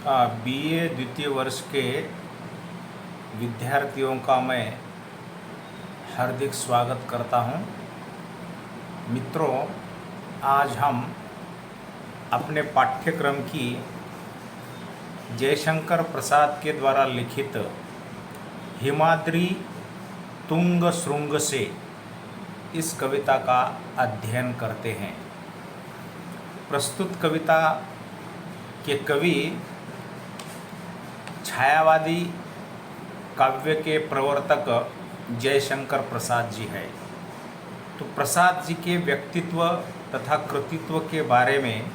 BA द्वितीय वर्ष के विद्यार्थियों का मैं हार्दिक स्वागत करता हूं। मित्रों, आज हम अपने पाठ्यक्रम की जयशंकर प्रसाद के द्वारा लिखित हिमाद्री तुंग श्रृंग से इस कविता का अध्ययन करते हैं। प्रस्तुत कविता के कवि छायावादी काव्य के प्रवर्तक जयशंकर प्रसाद जी है। तो प्रसाद जी के व्यक्तित्व तथा कृतित्व के बारे में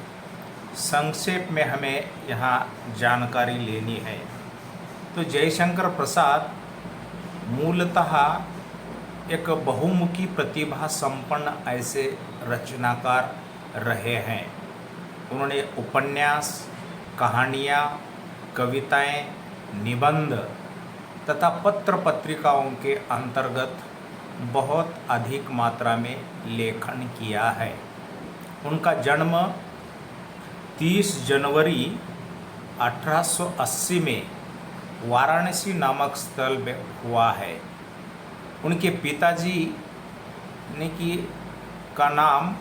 संक्षेप में हमें यहाँ जानकारी लेनी है। तो जयशंकर प्रसाद मूलतः एक बहुमुखी प्रतिभा संपन्न ऐसे रचनाकार रहे हैं। उन्होंने उपन्यास, कहानियाँ, कविताएं, निबंध तथा पत्र पत्रिकाओं के अंतर्गत बहुत अधिक मात्रा में लेखन किया है। उनका जन्म 30 जनवरी 1880 में वाराणसी नामक स्थल में हुआ है। उनके पिताजी का नाम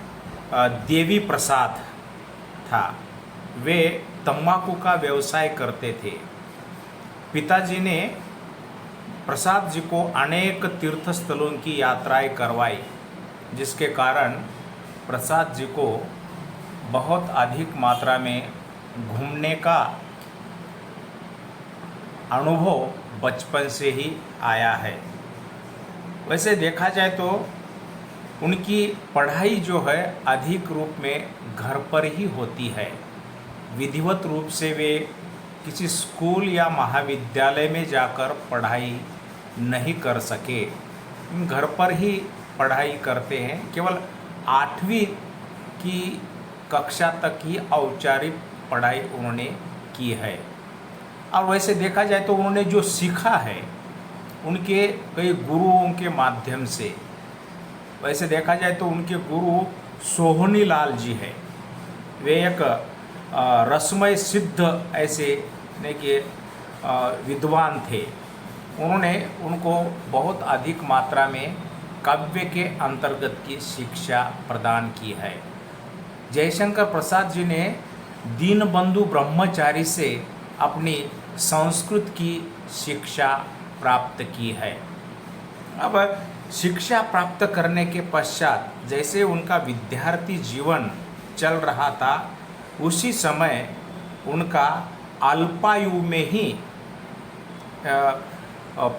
देवी प्रसाद था। वे तंबाकू का व्यवसाय करते थे। पिताजी ने प्रसाद जी को अनेक तीर्थ स्थलों की यात्राएं करवाई, जिसके कारण प्रसाद जी को बहुत अधिक मात्रा में घूमने का अनुभव बचपन से ही आया है। वैसे देखा जाए तो उनकी पढ़ाई जो है अधिक रूप में घर पर ही होती है। विधिवत रूप से वे किसी स्कूल या महाविद्यालय में जाकर पढ़ाई नहीं कर सके, घर पर ही पढ़ाई करते हैं। केवल 8वीं की कक्षा तक ही औपचारिक पढ़ाई उन्होंने की है। और वैसे देखा जाए तो उन्होंने जो सीखा है उनके कई गुरुओं के माध्यम से। वैसे देखा जाए तो उनके गुरु सोहनी लाल जी है। वे एक रसमय सिद्ध ऐसे विद्वान थे। उन्होंने उनको बहुत अधिक मात्रा में काव्य के अंतर्गत की शिक्षा प्रदान की है। जयशंकर प्रसाद जी ने दीनबंधु ब्रह्मचारी से अपनी संस्कृत की शिक्षा प्राप्त की है। अब शिक्षा प्राप्त करने के पश्चात जैसे उनका विद्यार्थी जीवन चल रहा था, उसी समय उनका अल्पायु में ही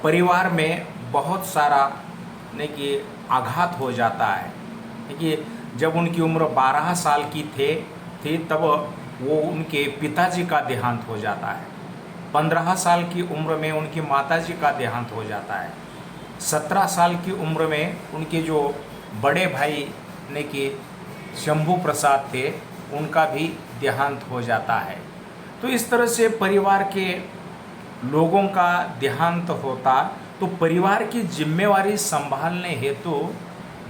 परिवार में बहुत सारा आघात हो जाता है। देखिए, जब उनकी उम्र 12 साल की थी तब वो उनके पिताजी का देहांत हो जाता है। 15 साल की उम्र में उनकी माताजी का देहांत हो जाता है। 17 साल की उम्र में उनके जो बड़े भाई शंभू प्रसाद थे, उनका भी देहांत हो जाता है। तो इस तरह से परिवार के लोगों का देहांत होता, तो परिवार की जिम्मेवारी संभालने हेतु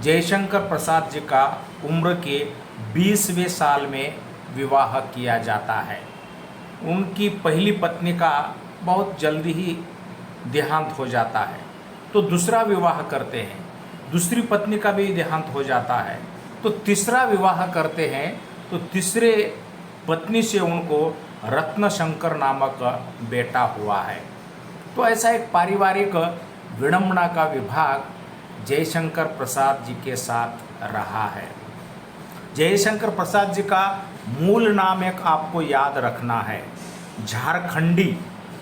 जयशंकर प्रसाद जी का उम्र के 20वें साल में विवाह किया जाता है। उनकी पहली पत्नी का बहुत जल्दी ही देहांत हो जाता है, तो दूसरा विवाह करते हैं। दूसरी पत्नी का भी देहांत हो जाता है, तो तीसरा विवाह करते हैं। तो तीसरे पत्नी से उनको रत्नशंकर नामक बेटा हुआ है। तो ऐसा एक पारिवारिक विडंबना का विभाग जयशंकर प्रसाद जी के साथ रहा है। जयशंकर प्रसाद जी का मूल नाम एक आपको याद रखना है, झारखंडी।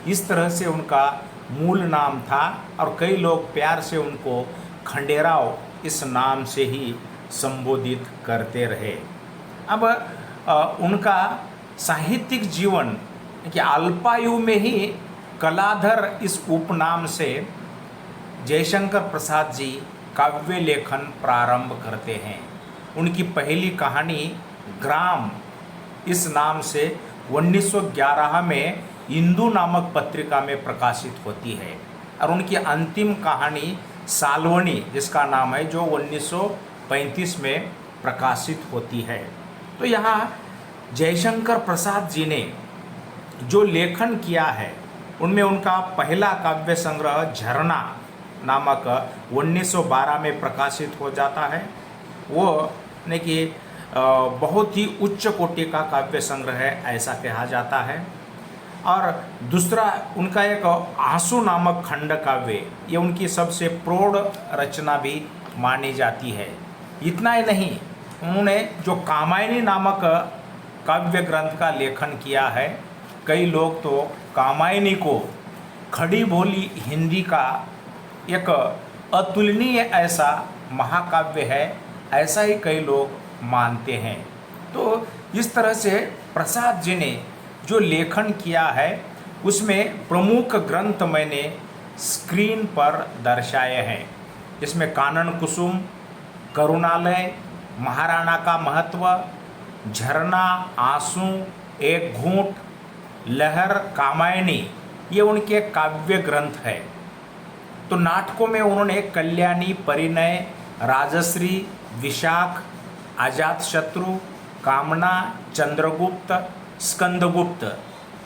इस तरह से उनका मूल नाम था और कई लोग प्यार से उनको खंडेराव इस नाम से ही संबोधित करते रहे। अब उनका साहित्यिक जीवन कि अल्पायु में ही कलाधर इस उपनाम से जयशंकर प्रसाद जी काव्य लेखन प्रारंभ करते हैं। उनकी पहली कहानी ग्राम इस नाम से 1911 में इंदू नामक पत्रिका में प्रकाशित होती है, और उनकी अंतिम कहानी सालवनी जिसका नाम है, जो 1935 में प्रकाशित होती है। तो यहाँ जयशंकर प्रसाद जी ने जो लेखन किया है उनमें उनका पहला काव्य संग्रह झरना नामक 1912 में प्रकाशित हो जाता है। वो ने कि बहुत ही उच्च कोटि का काव्य संग्रह है ऐसा कहा जाता है। और दूसरा उनका एक आंसू नामक खंड काव्य, ये उनकी सबसे प्रौढ़ रचना भी मानी जाती है। इतना ही नहीं, उन्होंने जो कामायनी नामक काव्य ग्रंथ का लेखन किया है, कई लोग तो कामायनी को खड़ी बोली हिंदी का एक अतुलनीय ऐसा महाकाव्य है, ऐसा ही कई लोग मानते हैं। तो इस तरह से प्रसाद जी ने जो लेखन किया है उसमें प्रमुख ग्रंथ मैंने स्क्रीन पर दर्शाए हैं, जिसमें कानन कुसुम, करुणालय, महाराणा का महत्व, झरना, आंसू, एक घूंट, लहर, कामायनी, ये उनके काव्य ग्रंथ है। तो नाटकों में उन्होंने कल्याणी, परिणय, राजश्री, विशाख, अजातशत्रु, कामना, चंद्रगुप्त, स्कंदगुप्त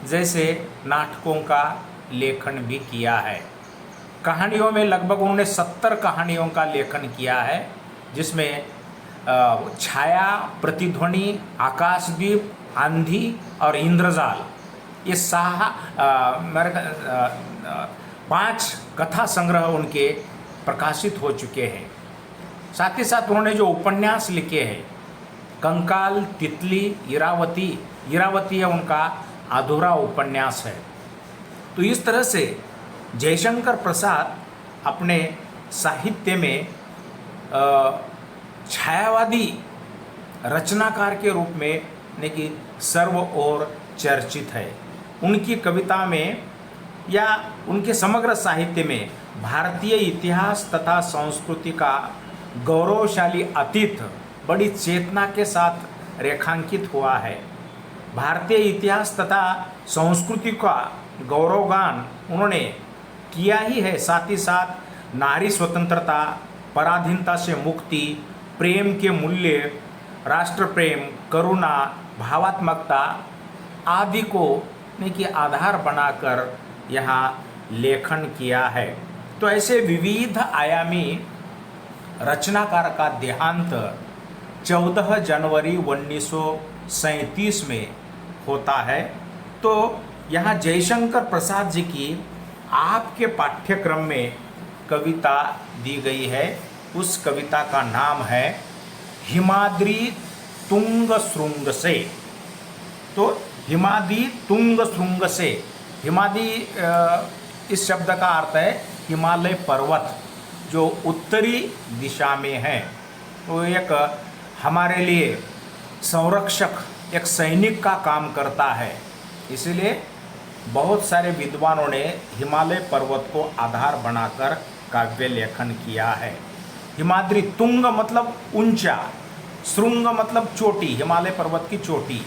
जैसे नाटकों का लेखन भी किया है। कहानियों में लगभग उन्होंने 70 कहानियों का लेखन किया है, जिसमें छाया, प्रतिध्वनि, आकाशदीप, आंधी और इंद्रजाल, ये 5 कथा संग्रह उनके प्रकाशित हो चुके हैं। साथ ही साथ उन्होंने जो उपन्यास लिखे हैं, कंकाल, तितली, इरावती, इरावती है उनका अधूरा उपन्यास है। तो इस तरह से जयशंकर प्रसाद अपने साहित्य में छायावादी रचनाकार के रूप में यानी कि सर्व ओर चर्चित है। उनकी कविता में या उनके समग्र साहित्य में भारतीय इतिहास तथा संस्कृति का गौरवशाली अतीत बड़ी चेतना के साथ रेखांकित हुआ है। भारतीय इतिहास तथा संस्कृति का गौरवगान उन्होंने किया ही है, साथ ही साथ नारी स्वतंत्रता, पराधीनता से मुक्ति, प्रेम के मूल्य, राष्ट्र प्रेम, करुणा, भावात्मकता आदि को के आधार बनाकर यहाँ लेखन किया है। तो ऐसे विविध आयामी रचनाकार का देहांत 14 जनवरी 1937 में होता है। तो यहाँ जयशंकर प्रसाद जी की आपके पाठ्यक्रम में कविता दी गई है। उस कविता का नाम है हिमाद्री तुंग श्रृंग से। तो हिमाद्री तुंग श्रृंग से, हिमाद्री इस शब्द का अर्थ है हिमालय पर्वत जो उत्तरी दिशा में है। तो एक हमारे लिए संरक्षक, एक सैनिक का काम करता है। इसलिए बहुत सारे विद्वानों ने हिमालय पर्वत को आधार बनाकर काव्य लेखन किया है। हिमाद्री तुंग मतलब ऊंचा, श्रृंग मतलब चोटी, हिमालय पर्वत की चोटी।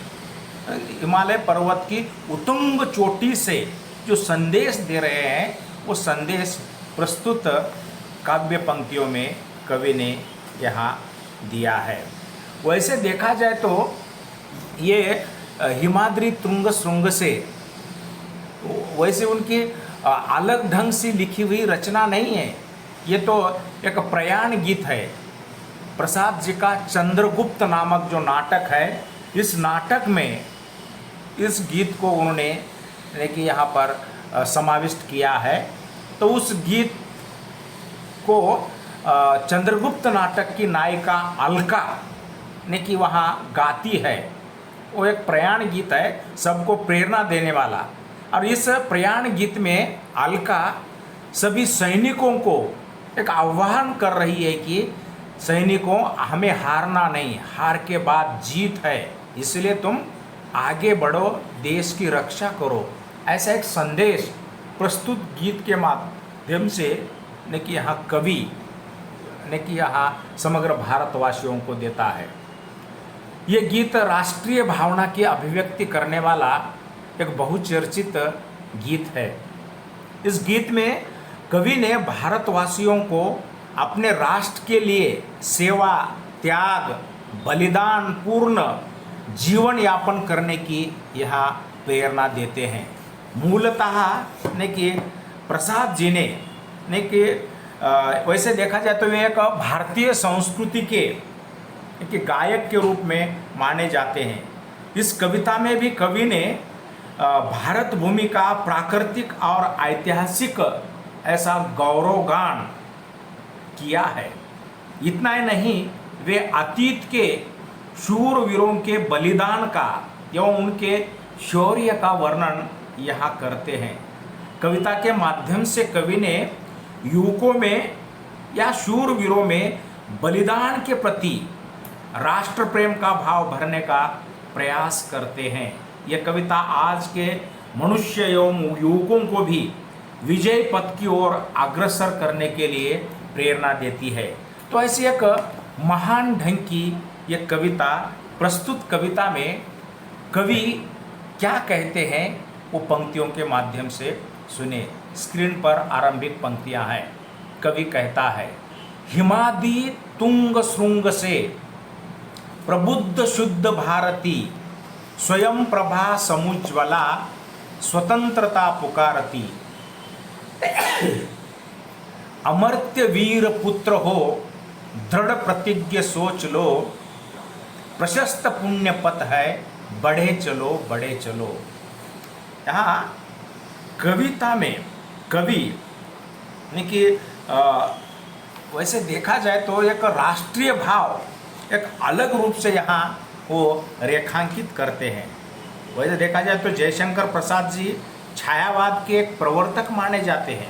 हिमालय पर्वत की उत्तुंग चोटी से जो संदेश दे रहे हैं, वो संदेश प्रस्तुत काव्य पंक्तियों में कवि ने यहाँ दिया है। वैसे देखा जाए तो ये हिमाद्री तुंग श्रृंग से वैसे उनकी अलग ढंग से लिखी हुई रचना नहीं है। ये तो एक प्रयाण गीत है। प्रसाद जी का चंद्रगुप्त नामक जो नाटक है, इस नाटक में इस गीत को उन्होंने कि यहाँ पर समाविष्ट किया है। तो उस गीत को चंद्रगुप्त नाटक की नायिका अलका ने कि वहाँ गाती है। वो एक प्रयाण गीत है, सबको प्रेरणा देने वाला। और इस प्रयाण गीत में अलका सभी सैनिकों को एक आह्वान कर रही है कि सैनिकों, हमें हारना नहीं, हार के बाद जीत है, इसलिए तुम आगे बढ़ो, देश की रक्षा करो। ऐसा एक संदेश प्रस्तुत गीत के माध्यम से ने कि यहाँ कवि ने कि यहाँ समग्र भारतवासियों को देता है। ये गीत राष्ट्रीय भावना की अभिव्यक्ति करने वाला एक बहुचर्चित गीत है। इस गीत में कवि ने भारतवासियों को अपने राष्ट्र के लिए सेवा, त्याग, बलिदान पूर्ण जीवन यापन करने की यहाँ प्रेरणा देते हैं। मूलतः ने कि प्रसाद जी ने कि वैसे देखा जाए तो वे एक भारतीय संस्कृति के गायक के रूप में माने जाते हैं। इस कविता में भी कवि ने भारत भूमि का प्राकृतिक और ऐतिहासिक ऐसा गौरवगान किया है। इतना ही नहीं, वे अतीत के शूरवीरों के बलिदान का एवं उनके शौर्य का वर्णन यहाँ करते हैं। कविता के माध्यम से कवि ने युवकों में या शूरवीरों में बलिदान के प्रति राष्ट्र प्रेम का भाव भरने का प्रयास करते हैं। यह कविता आज के मनुष्य एवं युवकों को भी विजय पथ की ओर अग्रसर करने के लिए प्रेरणा देती है। तो ऐसी एक महान ढंग की यह कविता, प्रस्तुत कविता में कवि क्या कहते हैं वो पंक्तियों के माध्यम से सुने। स्क्रीन पर आरंभिक पंक्तियां हैं। कवि कहता है, हिमादि तुंग श्रृंग से प्रबुद्ध शुद्ध भारती, स्वयं प्रभा समुज्ज्वला स्वतंत्रता पुकारती। अमर्त्य वीर पुत्र हो, दृढ़ प्रतिज्ञ सोच लो, प्रशस्त पुण्य पथ है, बढ़े चलो बढ़े चलो। यहाँ कविता में कवि ने कि वैसे देखा जाए तो एक राष्ट्रीय भाव एक अलग रूप से यहाँ वो रेखांकित करते हैं। वैसे देखा जाए तो जयशंकर प्रसाद जी छायावाद के एक प्रवर्तक माने जाते हैं।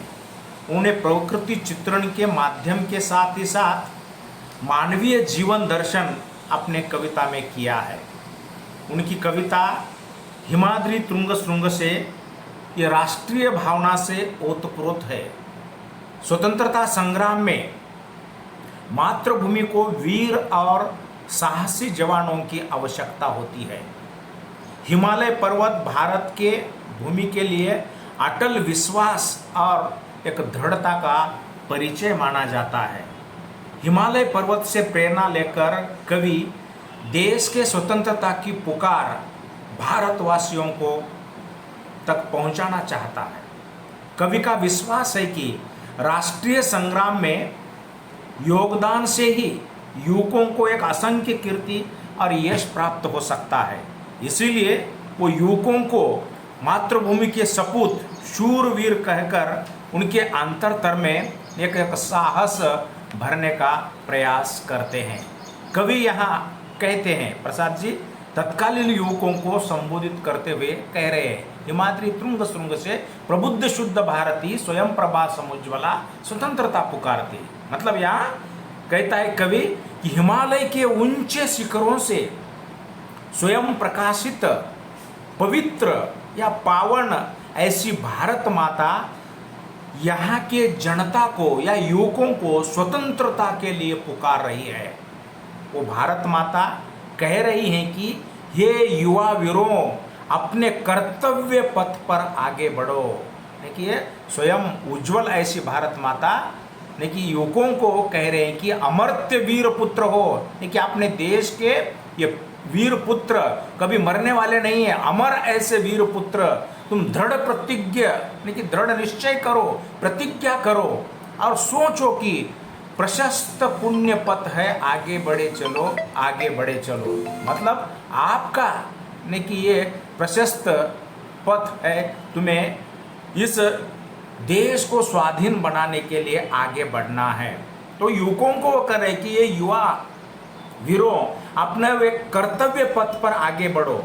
उन्हें प्रकृति चित्रण के माध्यम के साथ ही साथ मानवीय जीवन दर्शन अपने कविता में किया है। उनकी कविता हिमाद्री तुंग श्रृंग से ये राष्ट्रीय भावना से ओतप्रोत है। स्वतंत्रता संग्राम में मातृभूमि को वीर और साहसी जवानों की आवश्यकता होती है। हिमालय पर्वत भारत के भूमि के लिए अटल विश्वास और एक दृढ़ता का परिचय माना जाता है। हिमालय पर्वत से प्रेरणा लेकर कवि देश के स्वतंत्रता की पुकार भारतवासियों को तक पहुंचाना चाहता है। कवि का विश्वास है कि राष्ट्रीय संग्राम में योगदान से ही युवकों को एक असंख्य कीर्ति और यश प्राप्त हो सकता है। इसीलिए वो युवकों को मातृभूमि के सपूत शूरवीर कहकर उनके अंतरतर में एक साहस भरने का प्रयास करते हैं। कवि यहाँ कहते हैं, प्रसाद जी तत्कालीन युवकों को संबोधित करते हुए कह रहे हैं, हिमाद्री तुंग श्रृंग से प्रबुद्ध शुद्ध भारती, स्वयं प्रभा समुज्ज्वला स्वतंत्रता पुकारती। मतलब यहाँ कहता है कवि कि हिमालय के ऊंचे शिखरों से स्वयं प्रकाशित पवित्र या पावन ऐसी भारत माता यहाँ के जनता को या युवकों को स्वतंत्रता के लिए पुकार रही है। वो भारत माता कह रही हैं कि हे युवा वीरों, अपने कर्तव्य पथ पर आगे बढ़ो। देखिए स्वयं उज्जवल ऐसी भारत माता ने कि युवकों को कह रहे हैं कि अमर्त्य वीर पुत्र हो। देखिए अपने देश के ये वीर पुत्र कभी मरने वाले नहीं है, अमर ऐसे वीर पुत्र तुम दृढ़ प्रतिज्ञा कि दृढ़ निश्चय करो, प्रतिज्ञा करो और सोचो कि प्रशस्त पुण्य पथ है, आगे बढ़े चलो आगे बढ़े चलो। मतलब आपका ने कि ये प्रशस्त पथ है, तुम्हें इस देश को स्वाधीन बनाने के लिए आगे बढ़ना है। तो युवकों को वो कह रहे कि ये युवा वीरों, अपने वे कर्तव्य पथ पर आगे बढ़ो।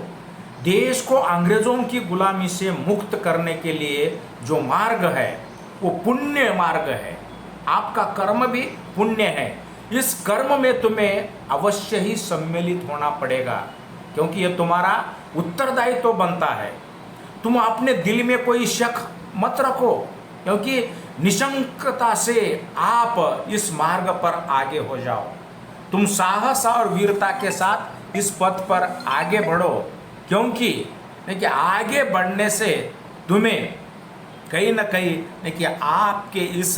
देश को अंग्रेजों की गुलामी से मुक्त करने के लिए जो मार्ग है वो पुण्य मार्ग है। आपका कर्म भी पुण्य है। इस कर्म में तुम्हें अवश्य ही सम्मिलित होना पड़ेगा, क्योंकि ये तुम्हारा उत्तरदायित्व तो बनता है। तुम अपने दिल में कोई शक मत रखो, क्योंकि निशंकता से आप इस मार्ग पर आगे हो जाओ। तुम साहस और वीरता के साथ इस पथ पर आगे बढ़ो, क्योंकि देखिए आगे बढ़ने से तुम्हें कहीं ना कहीं देखिए आपके इस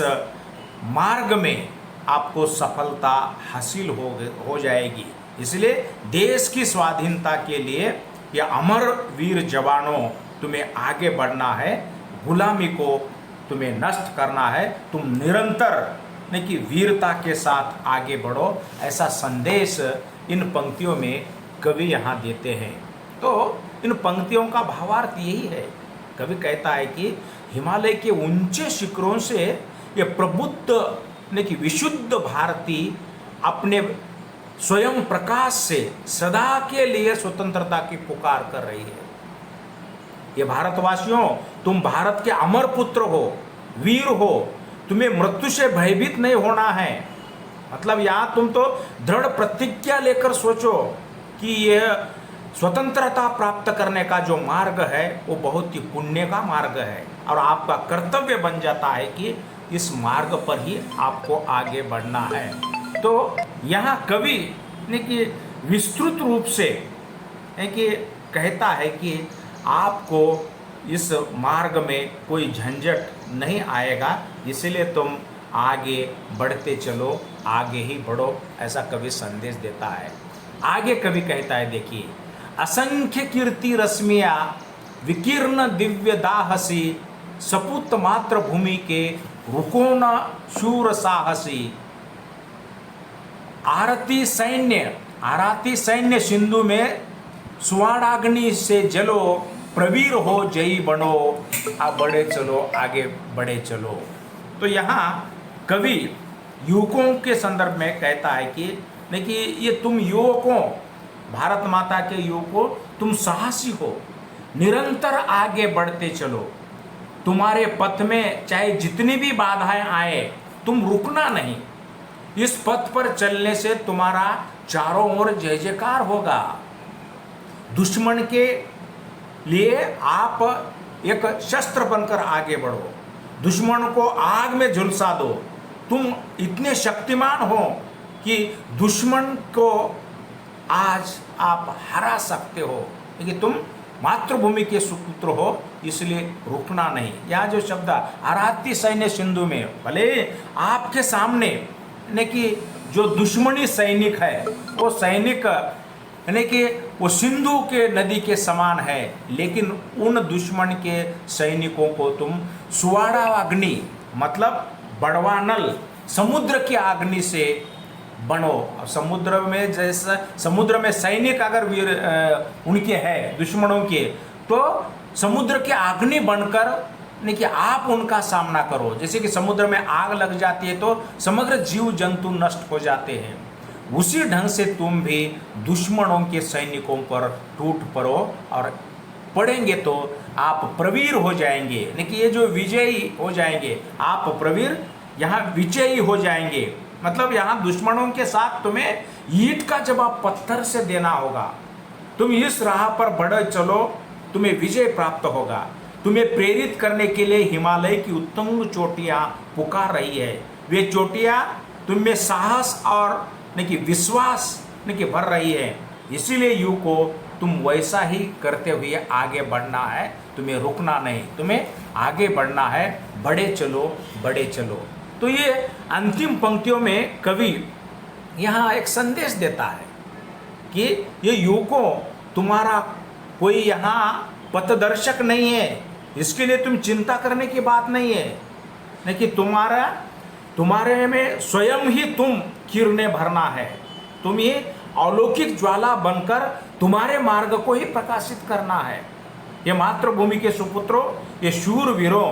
मार्ग में आपको सफलता हासिल हो जाएगी। इसलिए देश की स्वाधीनता के लिए ये अमर वीर जवानों तुम्हें आगे बढ़ना है, गुलामी को तुम्हें नष्ट करना है, तुम निरंतर नहीं कि वीरता के साथ आगे बढ़ो, ऐसा संदेश इन पंक्तियों में कवि यहाँ देते हैं। तो इन पंक्तियों का भावार्थ यही है। कवि कहता है कि हिमालय के ऊंचे शिखरों से ये प्रबुद्ध नहीं कि विशुद्ध भारती अपने स्वयं प्रकाश से सदा के लिए स्वतंत्रता की पुकार कर रही है। ये भारतवासियों, तुम भारत के अमर पुत्र हो, वीर हो, तुम्हें मृत्यु से भयभीत नहीं होना है। मतलब यहाँ तुम तो दृढ़ प्रतिज्ञा लेकर सोचो कि यह स्वतंत्रता प्राप्त करने का जो मार्ग है वो बहुत ही पुण्य का मार्ग है, और आपका कर्तव्य बन जाता है कि इस मार्ग पर ही आपको आगे बढ़ना है। तो यहाँ कवि ने कि विस्तृत रूप से है कि कहता है कि आपको इस मार्ग में कोई झंझट नहीं आएगा, इसलिए तुम आगे बढ़ते चलो, आगे ही बढ़ो, ऐसा कवि संदेश देता है। आगे कवि कहता है, देखिए, असंख्य कीर्ति रश्मिया विकीर्ण दिव्य दाहसी, सपुत मात्र भूमि के रुको न शूर साहसी। आरती सैन्य सिंधु में सुवर्णाग्नि से जलो, प्रवीर हो जयी बनो, आप बढ़े चलो, आगे बढ़े चलो। तो यहाँ कवि युवकों के संदर्भ में कहता है कि नहीं कि ये तुम युवकों, भारत माता के युवकों, तुम साहसी हो, निरंतर आगे बढ़ते चलो। तुम्हारे पथ में चाहे जितनी भी बाधाएं आए, तुम रुकना नहीं। इस पथ पर चलने से तुम्हारा चारों ओर जय जयकार होगा। दुश्मन के लिए आप एक शस्त्र बनकर आगे बढ़ो, दुश्मन को आग में झुलसा दो। तुम इतने शक्तिमान हो कि दुश्मन को आज आप हरा सकते हो, क्योंकि तुम मातृभूमि के सुपुत्र हो, इसलिए रुकना नहीं। यहाँ जो शब्द आराती सैन्य सिंधु में, भले आपके सामने यानी कि जो दुश्मनी सैनिक है, वो सैनिक यानी कि वो सिंधु के नदी के समान है, लेकिन उन दुश्मन के सैनिकों को तुम सुवर्णाग्नि मतलब बड़वानल समुद्र की अग्नि से बनो। समुद्र में जैसा समुद्र में सैनिक अगर वीर उनके हैं दुश्मनों के, तो समुद्र के अग्नि बनकर नहीं कि आप उनका सामना करो। जैसे कि समुद्र में आग लग जाती है तो समग्र जीव जंतु नष्ट हो जाते हैं, उसी ढंग से तुम भी दुश्मनों के सैनिकों पर टूट पड़ो, और पड़ेंगे तो आप प्रवीर हो जाएंगे। यानी कि ये जो विजयी हो जाएंगे, आप प्रवीर यहाँ विजयी हो जाएंगे। मतलब यहाँ दुश्मनों के साथ तुम्हें ईंट का जवाब पत्थर से देना होगा। तुम इस राह पर बढ़े चलो, तुम्हें विजय प्राप्त होगा। तुम्हें प्रेरित करने के लिए हिमालय की उत्तुंग चोटियाँ पुकार रही है। वे चोटियाँ तुम में साहस और नहीं कि विश्वास नहीं कि भर रही है। इसीलिए यू को तुम वैसा ही करते हुए आगे बढ़ना है, तुम्हें रुकना नहीं, तुम्हें आगे बढ़ना है। बढ़े चलो, बढ़े चलो। तो ये अंतिम पंक्तियों में कवि यहाँ एक संदेश देता है कि ये युवकों, तुम्हारा कोई यहाँ पथदर्शक नहीं है, इसके लिए तुम चिंता करने की बात नहीं है। नहीं कि तुम्हारे में स्वयं ही तुम किरणें भरना है, तुम ये अलौकिक ज्वाला बनकर तुम्हारे मार्ग को ही प्रकाशित करना है। ये मातृभूमि के सुपुत्रों, ये शूरवीरों,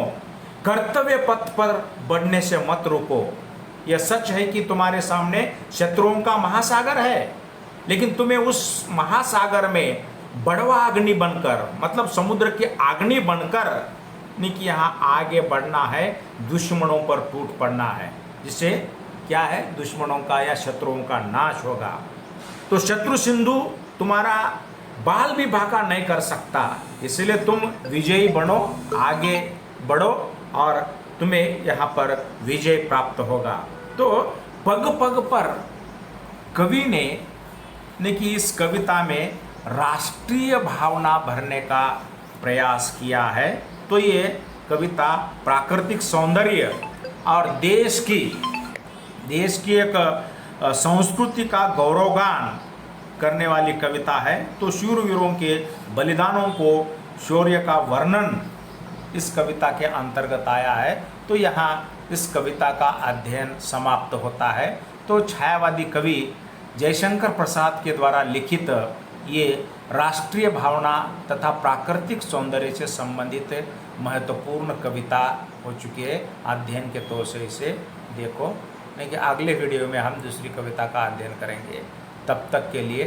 कर्तव्य पथ पर बढ़ने से मत रुको। यह सच है कि तुम्हारे सामने शत्रुओं का महासागर है, लेकिन तुम्हें उस महासागर में बड़वा अग्नि बनकर मतलब समुद्र की अग्नि बनकर नहीं कि यहाँ आगे बढ़ना है, दुश्मनों पर टूट पड़ना है, जिससे क्या है, दुश्मनों का या शत्रुओं का नाश होगा। तो शत्रु सिंधु तुम्हारा बाल भी बांका नहीं कर सकता, इसलिए तुम विजयी बनो, आगे बढ़ो और तुम्हें यहाँ पर विजय प्राप्त होगा। तो पग पग पर कवि ने कि इस कविता में राष्ट्रीय भावना भरने का प्रयास किया है। तो ये कविता प्राकृतिक सौंदर्य और देश की एक संस्कृति का गौरवगान करने वाली कविता है। तो शूरवीरों के बलिदानों को शौर्य का वर्णन इस कविता के अंतर्गत आया है। तो यहाँ इस कविता का अध्ययन समाप्त होता है। तो छायावादी कवि जयशंकर प्रसाद के द्वारा लिखित ये राष्ट्रीय भावना तथा प्राकृतिक सौंदर्य से संबंधित महत्वपूर्ण कविता हो चुकी है। अध्ययन के तौर से इसे देखो, नहीं कि अगले वीडियो में हम दूसरी कविता का अध्ययन करेंगे। तब तक के लिए